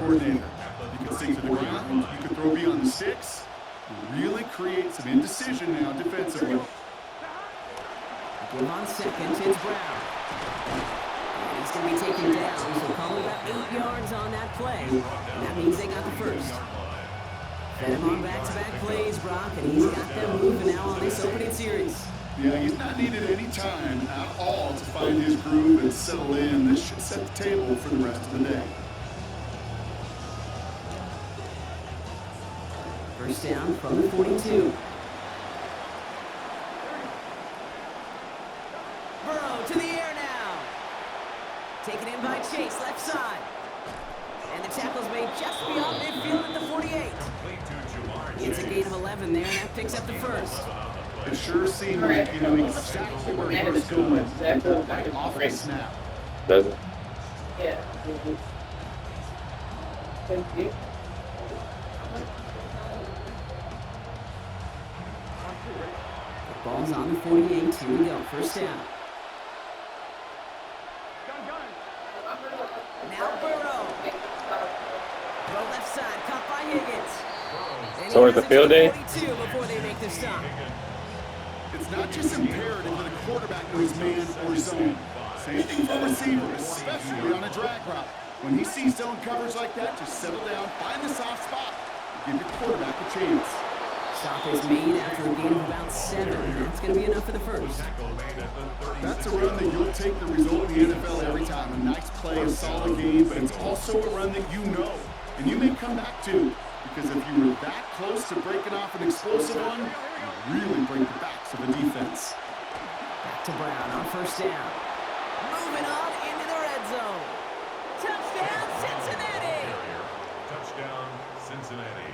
coordinator. You can sink to the ground, you can throw beyond the sticks, and really create some indecision now defensively. Give on second, it's Brown. And he's going to be taken down, so call about 8 yards on that play. And that means they got the first. Fed him on back-to-back plays, Brock, and he's got them moving now on this opening series. Yeah, he's not needed any time at all to find his groove and settle in. This should set the table for the rest of the day. First down from the 42. Burrow to the air now. Taken in by Chase, left side. And the tackle's made just beyond midfield at the 48. It's a gain of 11 there, and that picks up the first. It sure seemed like, exactly where he was going right off the snap. Does it? Yeah. Thank you. Ball's on the 48, here we go, first down. Now Burrow. Throw left side, caught by Higgins. So it's the field day? Before they make the stop. It's not just imperative that a quarterback knows man or zone. Same thing for a receiver, especially on a drag route. When he sees zone coverage like that, just settle down, find the soft spot, and give your quarterback a chance. Stop is made after a gain of about 7. That's going to be enough for the first. That's a run that you'll take the result in the NFL every time. A nice play, a solid game, but it's also a run that you know, and you may come back to. Because if you were that close to breaking off an explosive one, you really break the backs of the defense. Back to Brown on first down. Moving on into the red zone. Touchdown, Cincinnati! Touchdown, Cincinnati.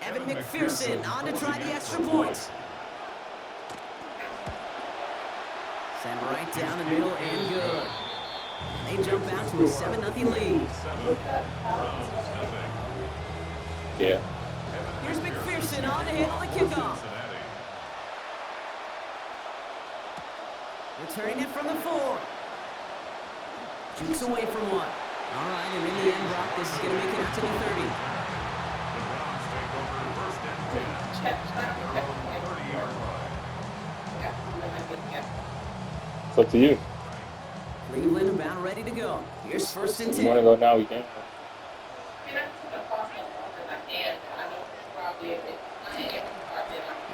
Evan McPherson on to try the extra point. Send right down the middle and good. They jump out to a 7-0 lead. Yeah. Here's McPherson on to handle the kickoff. Returning it from the 4. Jukes away from one. All right, and in the end, Brock, this is going to make it out to the 30. It's up to you. Cleveland about ready to go. Here's first and 10. You want to go now, we can.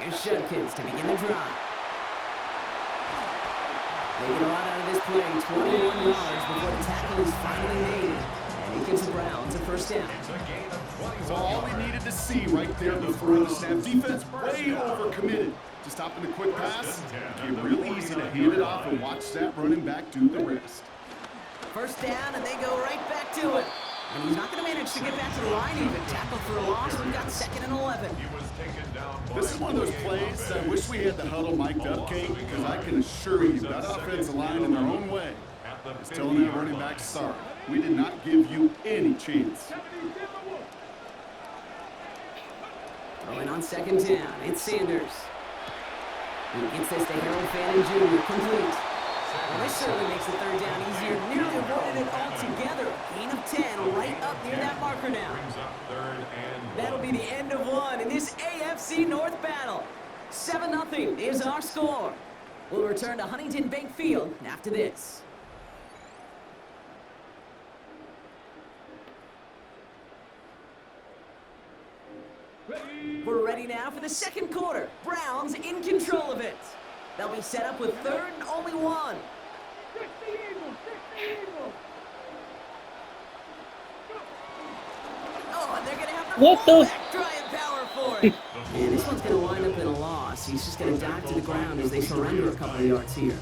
Here's Judkins to begin the drive. They get a lot out of this play. 21 yards before the tackle is finally made. And he gives the Browns a first down. So all we needed to see right there before the snap. Defense way overcommitted to stopping the quick pass. It became real easy to hand it off and watch that running back do the rest. First down, and they go right back to it. And he's not going to manage to get back to the line even. Tackle for a loss. We've got 2nd and 11. This is one of those plays I wish we had the huddle mic'd up, Kate, because I can assure you that offensive line in their own way is telling that running back, sorry, we did not give you any chance. Throwing on 2nd down, it's Sanders. He gets this to Harold Fannin Jr. complete. Well, this certainly makes the 3rd down easier. Nearly avoided it altogether. Gain of 10 right up near that marker now. That'll be the end of one in this AFC North battle. 7-0 is our score. We'll return to Huntington Bank Field after this. We're ready now for the second quarter. Browns in control of it. They'll be set up with 3rd and only 1. Oh, and they're going to have the fullback trying power for it. And this one's going to wind up in a loss. He's just going to dive to the ground as they surrender a couple of yards here.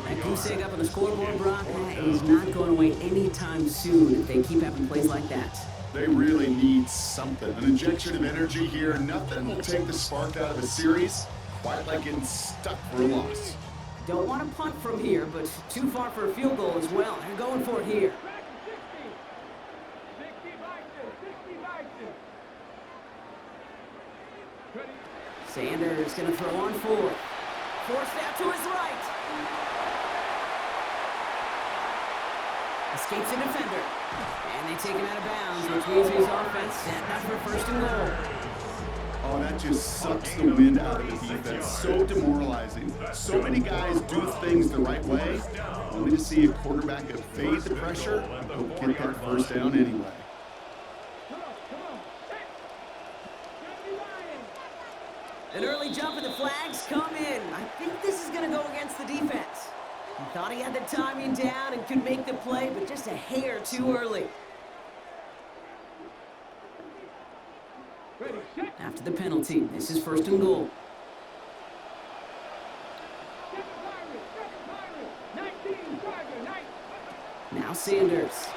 That goose egg up on the scoreboard, Brock, that is not going away anytime soon if they keep having plays like that. They really need something. An injection of energy here. Nothing will take the spark out of a series quite like getting stuck for a loss. Don't want to punt from here, but too far for a field goal as well. They're going for it here. Sanders going to throw on fourth. Forced out to his right. Escapes a defender. And they take him out of bounds, which means his offense set up for first and goal. Oh, that just sucks the wind out of the defense. So demoralizing. So many guys do things the right way, only to see a quarterback evade the pressure and get that first down anyway. An early jump and the flags come in. I think this is going to go against the defense. He thought he had the timing down and could make the play, but just a hair too early. After the penalty, this is first and goal. Now Sanders.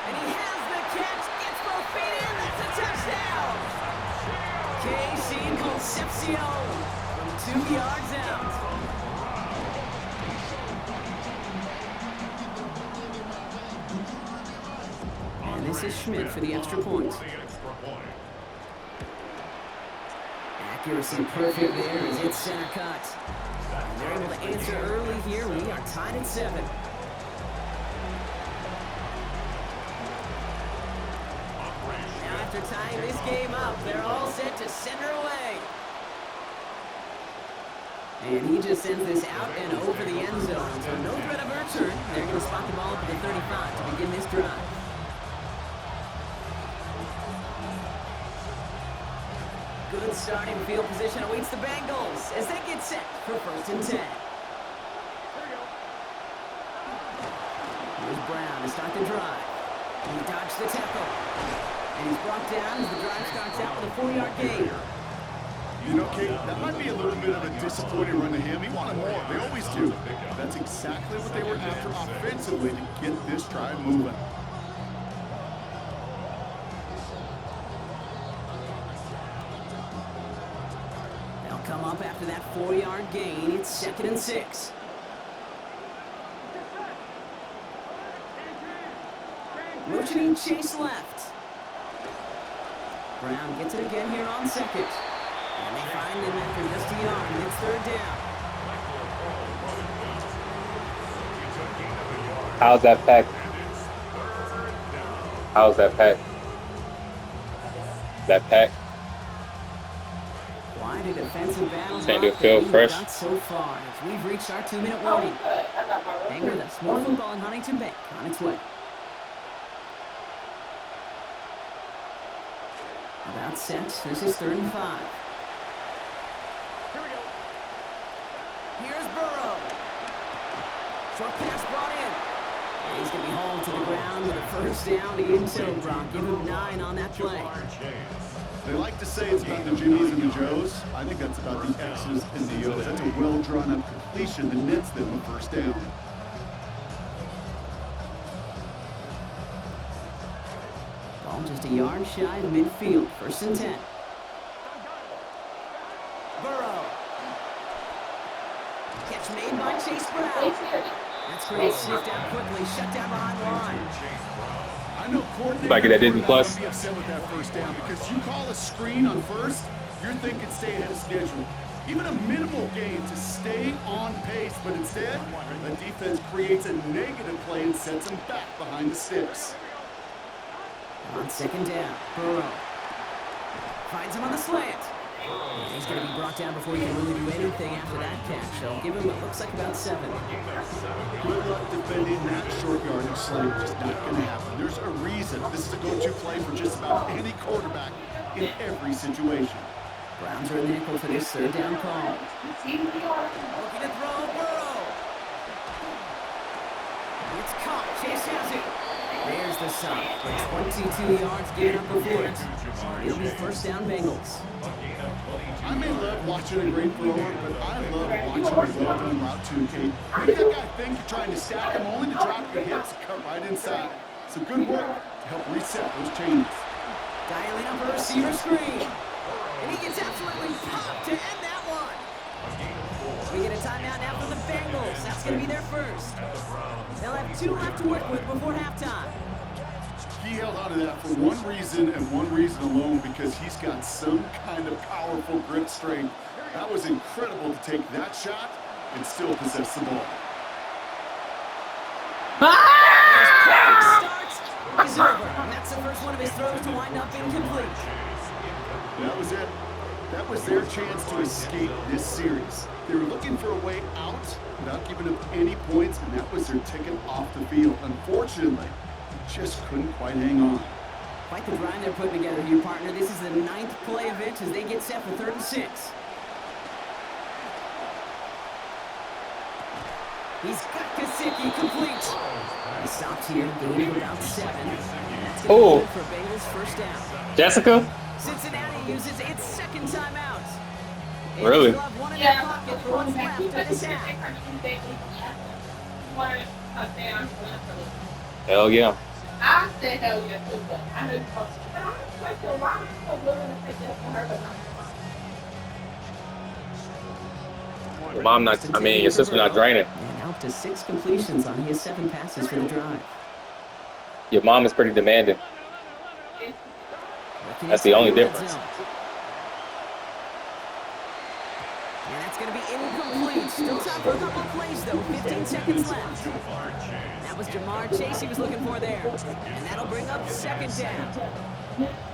And he has the catch, gets both feet in, that's a touchdown! KC Concepcion from 2 yards out. And this is Schmidt for the extra point. Accuracy perfect there as it's center cut. And they're able to answer early here. We are tied at 7. Now after tying this game up, they're all set to send her away. And he just sends this out and over the end zone. So no threat of a return. They're going to spot the ball up at the 35 to begin this drive. Good starting field position awaits the Bengals as they get set for first and 10. Here's Brown to start the drive. He dodged the tackle. And he's brought down as the drive starts out with a 4-yard gain. You know, Kate, that might be a little bit of a disappointing run to him. He wanted more. They always do. That's exactly what they were after offensively to get this drive moving. They'll come up after that 4-yard gain. It's 2nd and 6. Motioning Chase left. Brown gets it again here on 2nd. And they find him after just a yard, and it's 3rd down. How's that pack? How's that pack? That pack? Quite a defensive battle Sanders field fresh. got so far as we've reached our 2-minute warning. Hang with us. More football in Huntington Bank on its way. About set. This is 3rd and 5. Here's Burrow. Short pass brought in. And he's going to be hauled to the ground with a first down in tow, Brock. Give him 9 on that play. They like to say it's about the Jimmies and the Joes. I think that's about the X's and the O's. That's a well-drawn-up completion that nets them a first down. Ball just a yard shy of midfield. 1st and 10. Burrow. Catch made by Chase Brown. That's great. Sniffed out quickly. Shut down behind the line. I know coordinator Like it at Disney Plus. be upset with that first down because you call a screen on first, you're thinking stay ahead of schedule. Even a minimal gain to stay on pace, but instead, the defense creates a negative play and sets them back behind the sticks. On 2nd down, Burrow finds him on the slant. He's going to be brought down before he can really do anything after that catch. So give him what looks like about 7. Good luck defending that short yardage slant. Just not going to happen. There's a reason. This is a go-to play for just about any quarterback in every situation. Browns are in the nickel for this 3rd down call. Looking to throw Burrow. It's caught. Chase has it. There's the stop. 22 yards gain up before it. It'll be first down Bengals. I may love watching a great thrower, but I love watching a well-done route too, Kate. Maybe that guy think you're trying to stack him only to drop your hips and cut right inside. So good work to help reset those changes. Dialing up a receiver screen. And he gets absolutely popped to end that one. We get a timeout now for the Bengals. That's going to be their first. They'll have 2 left to work with before halftime. He held on to that for one reason and one reason alone, because he's got some kind of powerful grip strength. That was incredible to take that shot and still possess the ball. He's over. And that's the first one of his throws to wind up incomplete. That was it. That was their chance to escape this series. They were looking for a way out without giving up any points, and that was their ticket off the field. Unfortunately, they just couldn't quite hang on. Quite the grind they're putting together here, partner. This is the 9th play of it as they get set for 3rd and 6. He's got Gesicki complete. He stops here, gain of about 7. That's going to be good for Bengals first down. Jessica? Cincinnati uses its second timeout. Really? Hell yeah. I said hell yeah too, but I heard but I'm like, why am I so willing to take that for her, but not Your mom not, I mean, your sister not draining. And out to 6 completions on his 7 passes for the drive. Your mom is pretty demanding. That's the only difference. And that's going to be incomplete. Still time for a couple of plays, though. 15 seconds left. That was Jamar Chase he was looking for there. And that'll bring up 2nd down.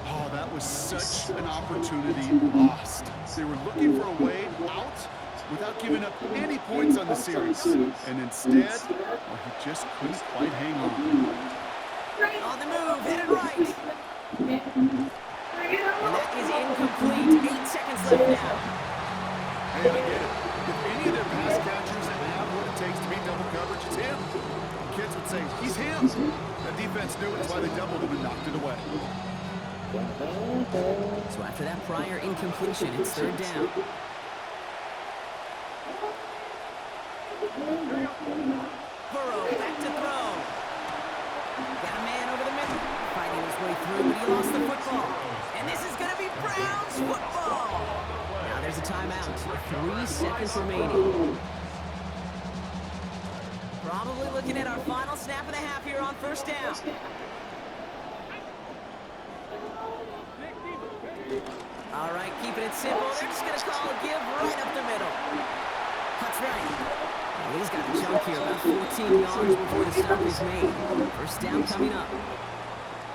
Oh, that was such an opportunity lost. They were looking for a way out without giving up any points on the series. And instead, well, he just couldn't quite hang on. On the move, headed right. And that is incomplete. 8 seconds left now. Hey, I get it. If any of their pass catchers have what it takes to beat double coverage, it's him. The kids would say, he's him. The defense knew it, that's why they doubled him and knocked it away. So after that prior incompletion, it's 3rd down. Burrow, back to throw. Got a man over the middle. Fighting his way through, but he lost the football. And this is going to be Browns football. Now there's a timeout. 3 seconds remaining. Probably looking at our final snap of the half here on 1st down. All right, keeping it simple. They're just going to call a give right up the middle. That's right. And he's got a chunk here, about 14 yards before the stop is made. 1st down coming up.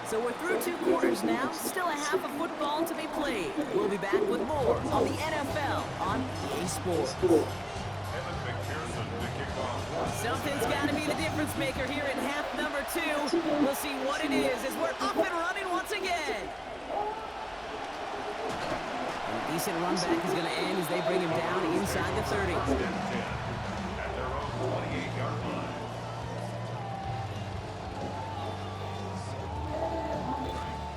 So we're through 2 quarters now. Still a half of football to be played. We'll be back with more on the NFL on EA Sports. Something's got to be the difference maker here in half number 2. We'll see what it is as we're up and running once again. And a decent run back is going to end as they bring him down inside the 30. At their own 28-yard line.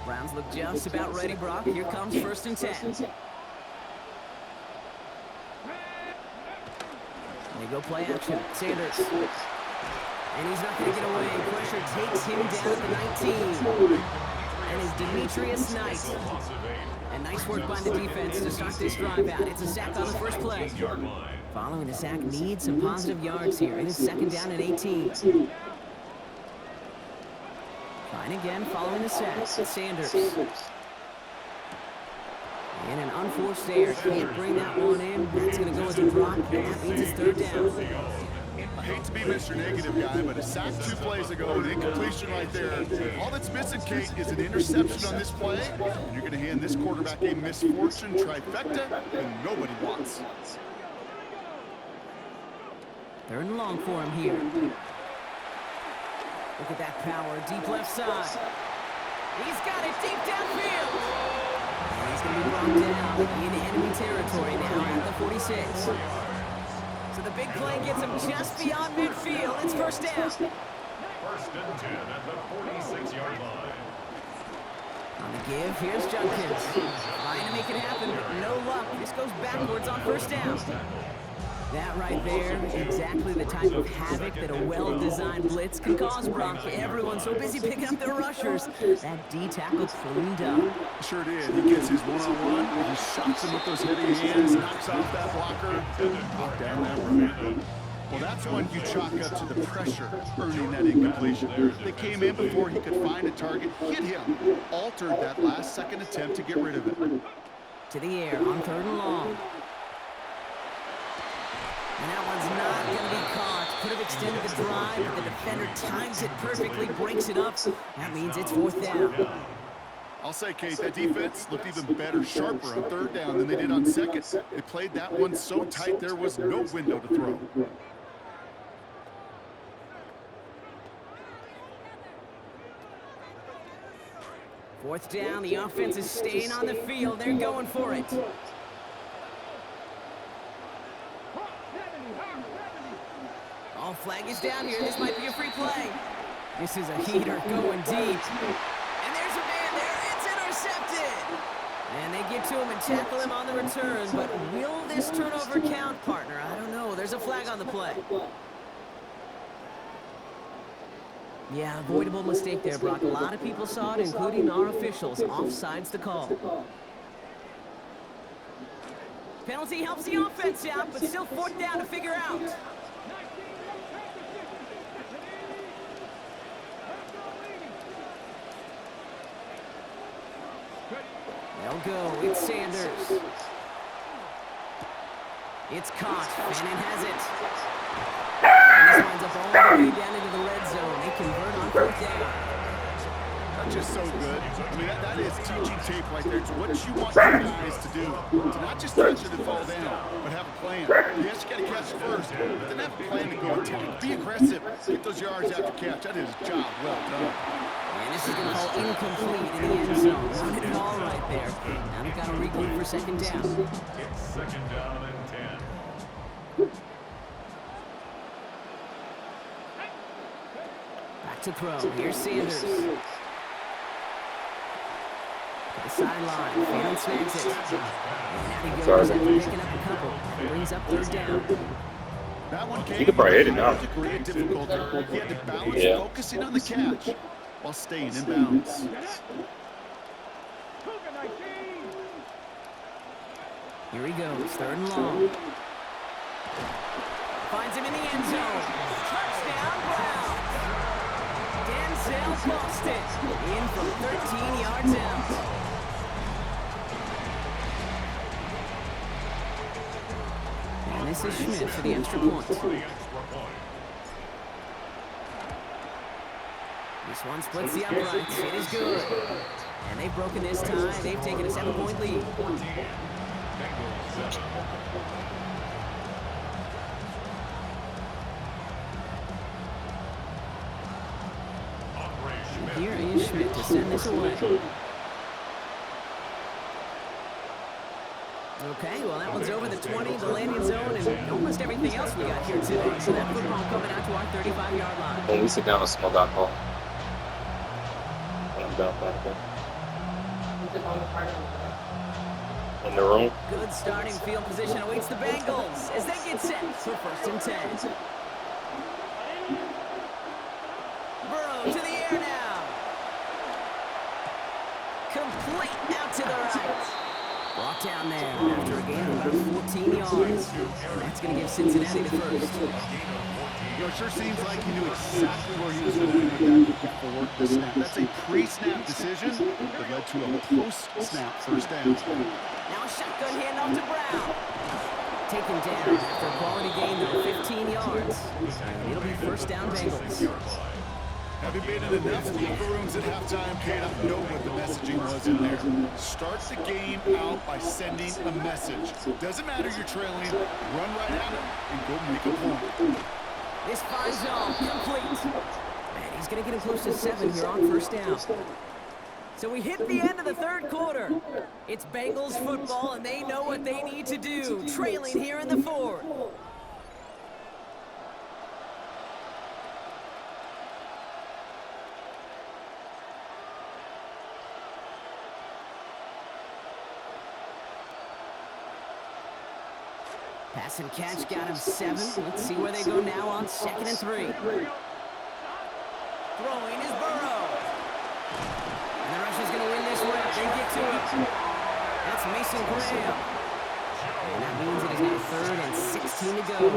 Browns look just about ready, Brock. Here comes 1st and 10. They go play action. Sanders. And he's not going to get away. Pressure takes him down at the 19. And is Demetrius Knight. And nice work by the defense to start this drive out. It's a sack on the 1st play. Following the sack, needs some positive yards here. It is 2nd down and 18. Fine again following the sack. Sanders. And an unforced error. Can't bring that one in. That's going to go as a drop. And that means it's 3rd down. I hate to be Mr. Negative guy, but a sack 2 plays ago, an incompletion right there. All that's missing, Kate, is an interception on this play. And you're going to hand this quarterback a misfortune trifecta, and nobody wants. 3rd and long for him here. Look at that power, deep left side. He's got it deep downfield. And he's going to be brought down in enemy territory now at the 46. So the big play gets him just beyond midfield. It's 1st down. 1st and 10 at the 46-yard line. On the give, here's Junkins. Trying to make it happen, but no luck. This goes backwards on 1st down. That right there, exactly the type of havoc that a well-designed blitz can cause, Brock. Everyone's so busy picking up their rushers. That D-tackle cleaned up. Sure did. He gets his one-on-one, he shots him with those heavy hands, knocks off that blocker, and knocked down that run. Well, that's one you chalk up to the pressure earning that incompletion. They came in before he could find a target, hit him, altered that last-second attempt to get rid of it. To the air on 3rd and long. And that one's not going to be caught. Could have extended the drive, but the defender times it perfectly, breaks it up. That means it's 4th down. I'll say, Kate, that defense looked even better, sharper on 3rd down than they did on 2nd. They played that one so tight there was no window to throw. Fourth down, the offense is staying on the field. They're going for it. All flag is down here. This might be a free play. This is a heater going deep. And there's a man there. It's intercepted. And they get to him and tackle him on the return. But will this turnover count, partner? I don't know. There's a flag on the play. Yeah, avoidable mistake there, Brock. A lot of people saw it, including our officials. Offside's the call. Penalty helps the offense out, but still 4th down to figure out. They'll go. It's Sanders. It's caught. Fannin has it. And this winds up all the way down into the red zone. They convert on 4th down. That's just so good. I mean, that is teaching tape right there. It's what you want your guys to do. To not just catch it and fall down, but have a plan. Yes, you got to catch it first, but then have a plan to go attempt it. Be aggressive. Get those yards after catch. That is a job well done. And this is going to fall incomplete in the end zone. Run it all right there. Now they've got to regroup for 2nd down. It's 2nd down and 10. Back to throw. Here's Sanders. To the sideline. Fannin snags it. And now he goes after picking up a couple. That brings up 3rd down. That one came You could probably hit it now. with a degree of difficulty. He had to balance focusing on the catch while staying in bounds. Here he goes. 3rd and long. Finds him in the end zone. Touchdown, Browns. Denzel Boston in from 13 yards out. And this is Schmidt for the extra point. This one splits the uprights. It is good. And they've broken this tie. They've taken a 7-point lead. Here is Schmidt to send this away. Okay, well, that one's over the 20, the landing zone, and almost everything else we got here today. So that football coming out to our 35-yard line. When we sit down, a small dot ball. In the room. Good starting field position awaits the Bengals as they get set for 1st and 10. Burrow to the air now. Complete out to the right. Brought down there after a gain of about 14 yards. And that's going to give Cincinnati the first. You know, it sure seems like he knew exactly where he was going with that before the snap. That's a pre-snap decision that led to a post-snap 1st down. Now a shotgun handoff to Brown. Taken down after a quality gain of 15 yards. And it'll be 1st down Bengals. Having been in enough locker rooms at halftime, Kate, I know what the messaging was in there. Start the game out by sending a message. Doesn't matter you're trailing, run right at it and go make a point. This fire zone complete. And he's going to get him close to 7 here on 1st down. So we hit the end of the 3rd quarter. It's Bengals football, and they know what they need to do, trailing here in the 4th. Pass and catch got him 7. Let's see where they go now on 2nd and 3. Throwing is Burrow. And the rush is going to win this one. They get to it. That's Mason Graham. And that means it is now 3rd and 16 to go.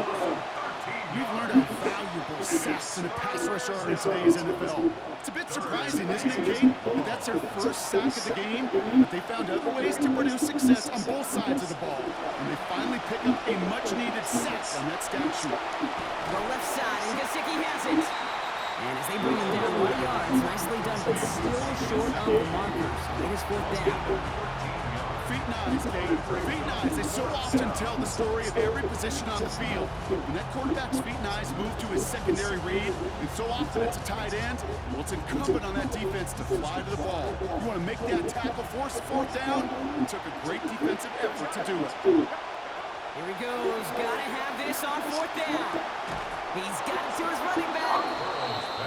We've learned how valuable sacks and a pass rush are in today's NFL. It's a bit surprising, isn't it, Kate, that that's their first sack of the game, but they found other ways to produce success on both sides of the ball, and they finally pick up a much-needed sack on that stat sheet. The left side, and Gesicki has it. And as they bring him down 1 yard, nicely done, but still short of the markers. It is 4th down. Feet nice, Kate. Feet nice. They so often tell the story of every position on the field. When that quarterback's feet nice move to his secondary read, and so often it's a tight end, well, it's incumbent on that defense to fly to the ball. You want to make that tackle, force 4th down. It took a great defensive effort to do it. Here he goes. Gotta have this on 4th down. He's got it to his running back.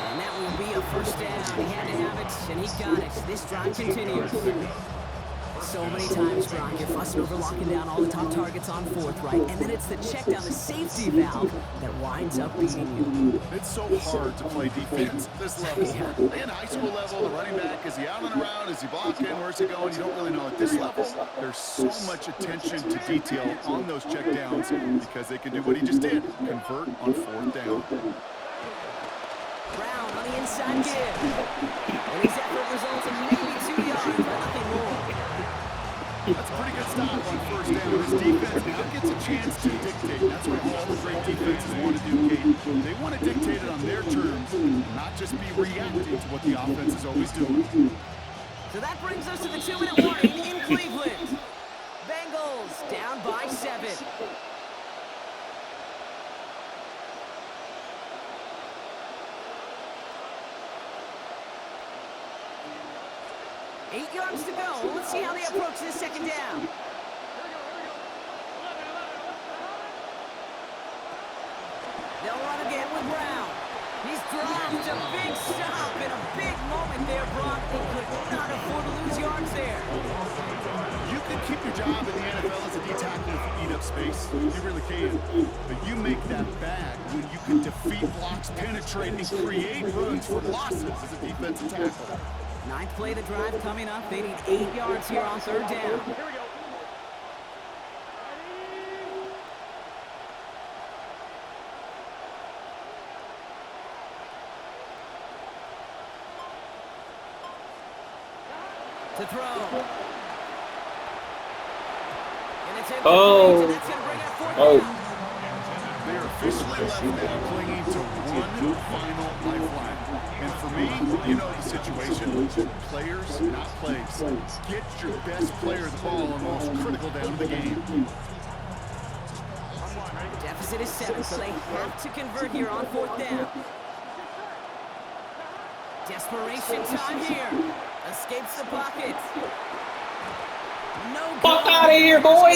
And that will be a 1st down. He had to have it, and he got it. This drive continues. So many times, Brock, you're fussing over locking down all the top targets on 4th, right? And then it's the check down the safety valve that winds up beating you. It's so hard to play defense at this level. In high school level, the running back, is he out and around? Is he blocking? Where's he going? You don't really know. At this level, there's so much attention to detail on those check downs because they can do what he just did, convert on 4th down. Brown on the inside give. And his effort results in maybe 2 yards, but nothing more. That's a pretty good stop on 1st down. This defense now gets a chance to dictate. That's what all the great defenses want to do, Kate. They want to dictate it on their terms, not just be reacting to what the offense is always doing. So that brings us to the 2-minute warning in Cleveland. Bengals down by 7. 8 yards to go. Let's see how they approach this 2nd down. They'll run again with Brown. He's dropped a big stop in a big moment there, Brock. They could not afford to lose yards there. You can keep your job in the NFL as a D-tackle if you eat up space. You really can. But you make that bad when you can defeat blocks, penetrate, and create runs for losses as a defensive tackle. 9th play of the drive coming up. They need 8 yards here on 3rd down. To throw. And it's in Oh. that's going to bring up 4th down. They are officially left now clinging to one final lifeline. And for me, you know the situation. Players, not plays. Get your best player the ball on the most critical down of the game. Deficit is 7, so they have to convert here on 4th down. Desperation time here. Escapes the pocket. No Fuck goal. out of here, boy!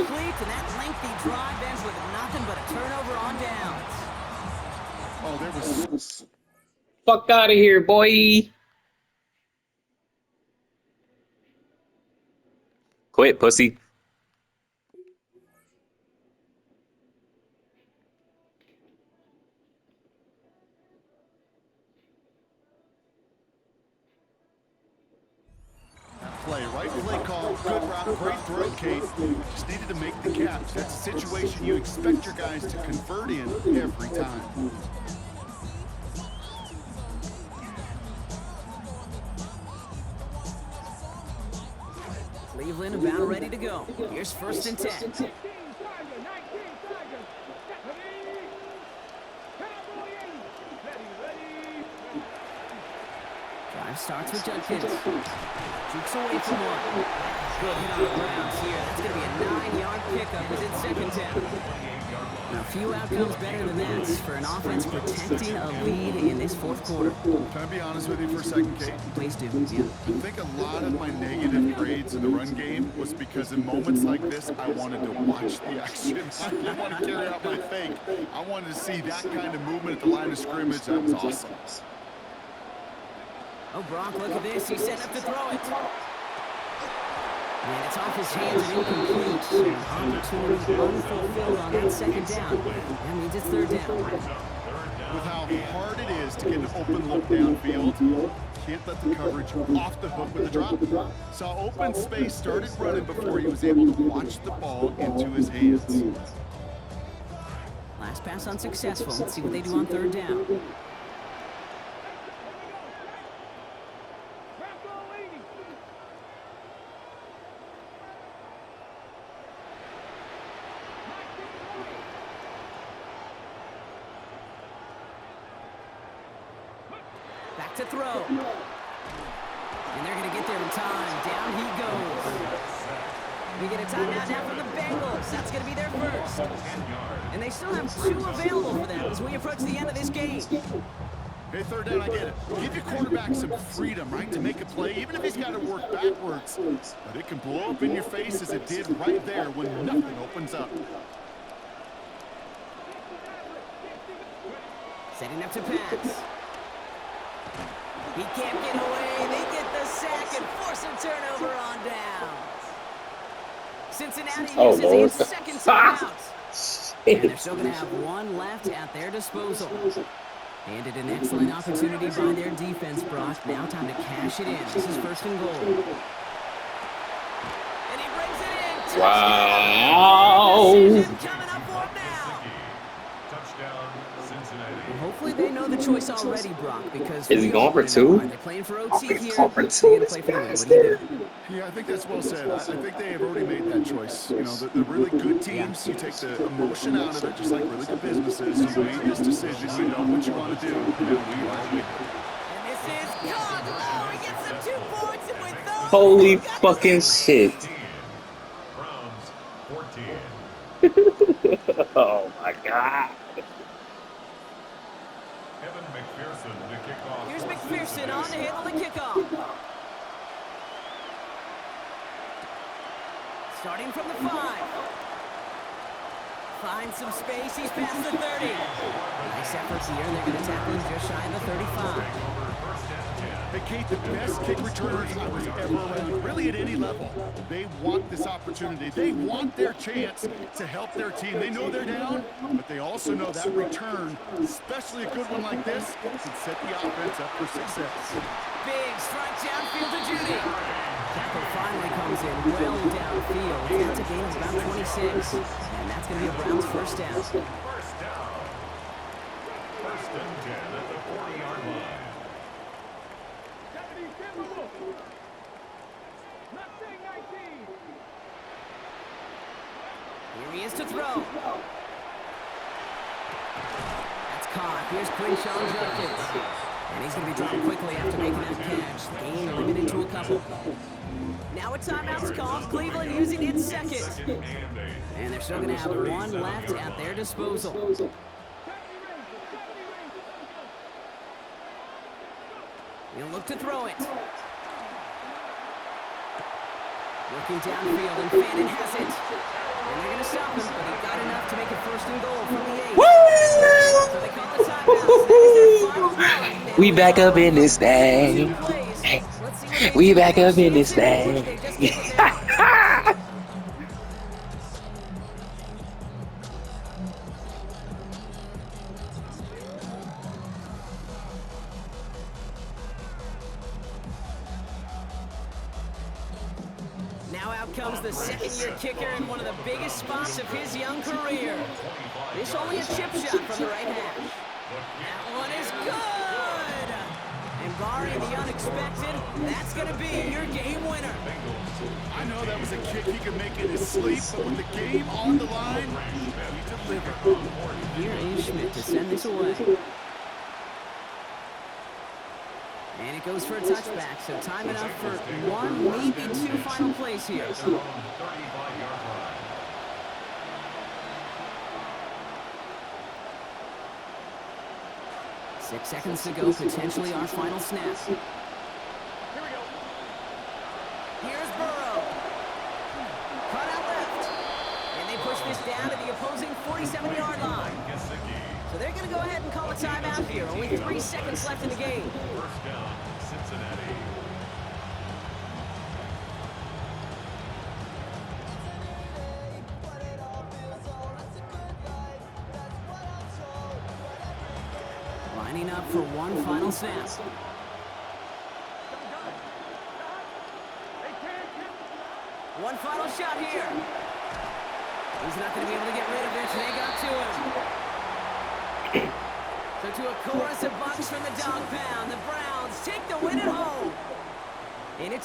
Complete, and that lengthy drive ends with nothing but a turnover on downs. Oh, there was... Fuck out of here, boy! Quit, pussy. Right play call, good route, great throw, Kate. Just needed to make the catch. That's a situation you expect your guys to convert in every time. Cleveland about ready to go. Here's 1st and 10. Drive starts with Judkins. Jukes away from one. Good hit on the ground here. That's going to be a 9-yard pickup within 2nd down. Now, a few outcomes better than that for an offense protecting a lead in this 4th quarter. Can I be honest with you for a second, Kate? Please do. Yeah. I think a lot of my negative grades in the run game was because in moments like this, I wanted to watch the action. I didn't want to carry out my fake. I wanted to see that kind of movement at the line of scrimmage. That was awesome. Oh, Brock, look at this. He's set up to throw it. And it's off his hands and incomplete. Opportunity unfulfilled on that 2nd down. That means it's 3rd down. With how hard it is to get an open look downfield, can't let the coverage off the hook with a drop. Saw open space, started running before he was able to watch the ball into his hands. Last pass unsuccessful. Let's see what they do on third down. Back to throw. And they're going to get there in time. Down he goes. We get a timeout now from the Bengals. That's going to be their first. And they still have 2 available for them as we approach the end of this game. Hey, third down, I get it. Give your quarterback some freedom, right, to make a play, even if he's got to work backwards. But it can blow up in your face as it did right there when nothing opens up. Setting up to pass. He can't get away. They get the sack and force a turnover on down. Cincinnati uses its second timeout. And they're still going to have 1 left at their disposal. Handed an excellent opportunity by their defense, Brock. Now time to cash it in. This is first and goal. And he brings it in. Wow. Decision coming up for him now. Touchdown, Cincinnati. Well, hopefully they know the choice already, Brock, because Is he going for 2? they're playing for OT here. Going for 2 They're gonna this play for the win. guy's What do you there. do? Yeah, I think that's well said. I think they have already made that choice. You know, the really good teams, you take the emotion out of it, just like really good businesses. You made this decision, you know what you want to do. And we are with it. And this is caught. Oh, he gets the 2 points, and with those, Holy they've got the fucking lead. shit. Browns 14. Oh my god. Kevin McPherson to kick off. Here's McPherson on to handle the kickoff. Starting from the 5. Finds some space. He's past the 30. Nice effort here. They're going to tackle him just shy of the 35. Hey, Kate, the best kick returners I was ever around, really at any level. They want this opportunity. They want their chance to help their team. They know they're down, but they also know that return, especially a good one like this, can set the offense up for success. Big strike downfield to Judy. Tackle finally comes in well downfield. That's a gain of about 26. And that's going to be a Browns first down. First down. First and 10 at the 40-yard line. Here he is to throw. That's caught. Here's Quinshawn Judkins. And he's going to be dropped quickly after making that catch. Game limited to a couple. Now a timeout's called. Cleveland using its second. And they're still going to have 1 left at their disposal. He'll look to throw it. Working downfield, and Fannin has it. And they're going to stop him, but he got enough to make it first and goal from the 8. So they call the timeout. That is their final play. We back up in this thing. We back up in this thing. Now out comes the second-year kicker in one of the biggest spots of his young career. This only a chip shot from the right hash. That one is good! And barring the unexpected, that's going to be your game winner. I know that was a kick he could make in his sleep, but with the game on the line, he delivered. Here is Schmidt to send this away. And it goes for a touchback, so time enough for 1, maybe 2 final plays here. 35-yard line. 6 seconds to go, potentially our final snap. Here's Burrow. Cut out left. And they push this down to the opposing 47-yard line. So they're going to go ahead and call a timeout here. Only 3 seconds left in the game. First down, Cincinnati. Lining up for 1 final snap. One final shot here. He's not going to be able to get rid of it. They got to him. So to a chorus of bucks from the dog pound, the Browns take the win at home. And it's